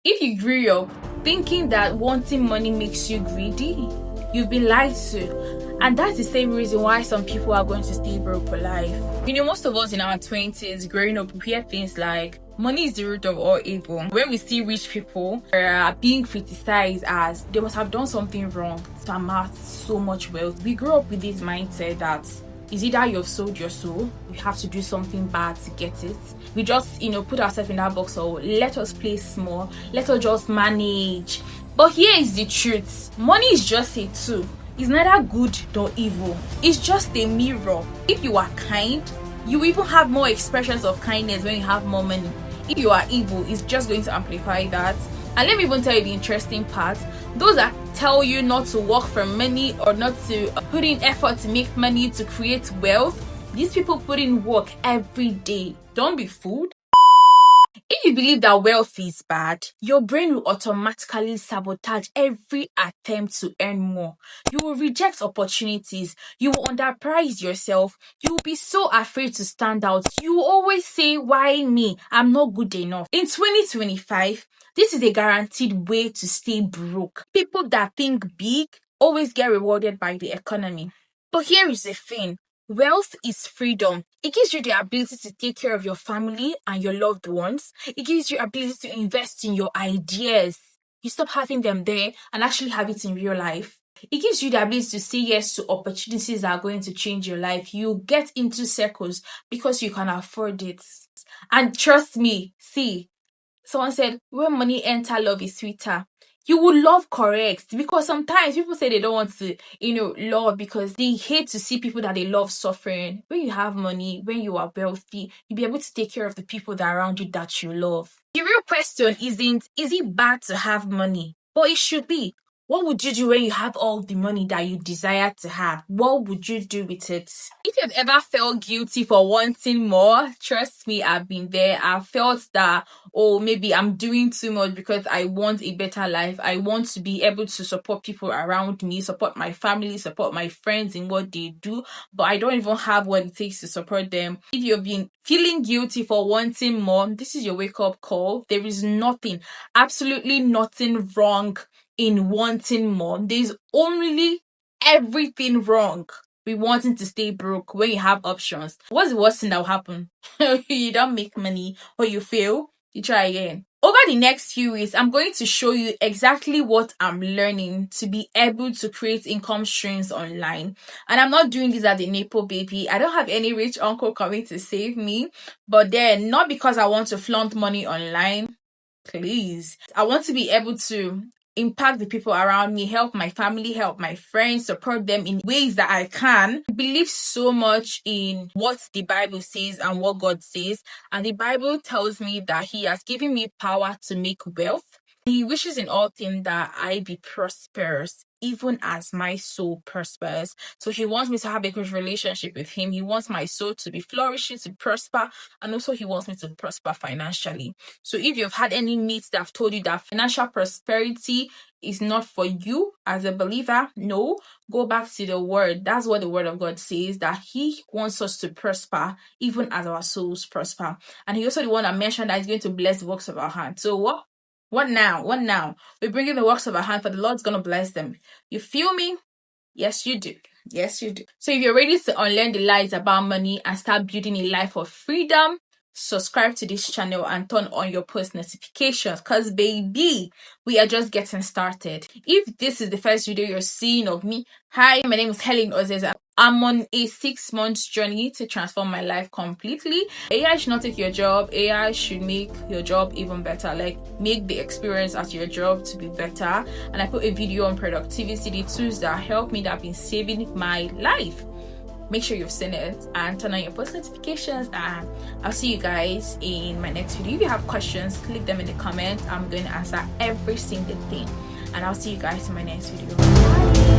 If you grew up thinking that wanting money makes you greedy, you've been lied to. And that's the same reason why some people are going to stay broke for life. Most of us in our 20s growing up, we hear things like, money is the root of all evil. When we see rich people being criticized as they must have done something wrong to amass so much wealth, we grew up with this mindset that is either you've sold your soul, you have to do something bad to get it. We just, put ourselves in that box, or let us play small, let us just manage. But here is the truth. Money is just a tool. It's neither good nor evil. It's just a mirror. If you are kind, you even have more expressions of kindness when you have more money. If you are evil, it's just going to amplify that. And let me even tell you the interesting part. Those that tell you not to work for money or not to put in effort to make money to create wealth, these people put in work every day. Don't be fooled. If you believe that wealth is bad, your brain will automatically sabotage every attempt to earn more. You will reject opportunities. You will underprice yourself. You will be so afraid to stand out. You will always say, why me? I'm not good enough. In 2025, this is a guaranteed way to stay broke. People that think big always get rewarded by the economy. But here is the thing. Wealth is freedom. It gives you the ability to take care of your family and your loved ones. It gives you the ability to invest in your ideas. You stop having them there and actually have it in real life. It gives you the ability to say yes to opportunities that are going to change your life. You get into circles because you can afford it. And trust me, see, someone said, when money enter, love is sweeter. You will love correct, because sometimes people say they don't want to, love because they hate to see people that they love suffering. When you have money, when you are wealthy, you'll be able to take care of the people that are around you that you love. The real question isn't, is it bad to have money? But it should be. What would you do when you have all the money that you desire to have? What would you do with it? If you've ever felt guilty for wanting more, trust me, I've been there. I've felt that, maybe I'm doing too much because I want a better life. I want to be able to support people around me, support my family, support my friends in what they do, but I don't even have what it takes to support them. If you've been feeling guilty for wanting more, this is your wake-up call. There is nothing, absolutely nothing wrong in wanting more. There's only everything wrong with wanting to stay broke when you have options. What's the worst thing that will happen? You don't make money or you fail, you try again. Over the next few weeks, I'm going to show you exactly what I'm learning to be able to create income streams online. And I'm not doing this as a Nepo baby. I don't have any rich uncle coming to save me. But then, not because I want to flaunt money online. Please. I want to be able to impact the people around me, help my family, help my friends, support them in ways that I can. I believe so much in what the Bible says and what God says. And the Bible tells me that He has given me power to make wealth. He wishes in all things that I be prosperous, even as my soul prospers. So He wants me to have a good relationship with Him. He wants my soul to be flourishing, to prosper, and also He wants me to prosper financially. So if you've had any needs that have told you that financial prosperity is not for you as a believer, no, go back to the Word. That's what the Word of God says, that He wants us to prosper even as our souls prosper. And He also the one that mentioned that He's going to bless the works of our hands. So what now? We're bringing the works of our hand, for the Lord's going to bless them. You feel me? Yes, you do. Yes, you do. So if you're ready to unlearn the lies about money and start building a life of freedom, subscribe to this channel and turn on your post notifications, because baby, we are just getting started. If this is the first video you're seeing of me, hi, my name is Helen Ozeza. I'm on a 6-month journey to transform my life completely. AI should not take your job. AI should make your job even better, like make the experience at your job to be better. And I put a video on productivity, the tools that help me, that have been saving my life. Make sure you've seen it and turn on your post notifications, and I'll see you guys in my next video. If you have questions, leave them in the comments. I'm going to answer every single thing, and I'll see you guys in my next video. Bye.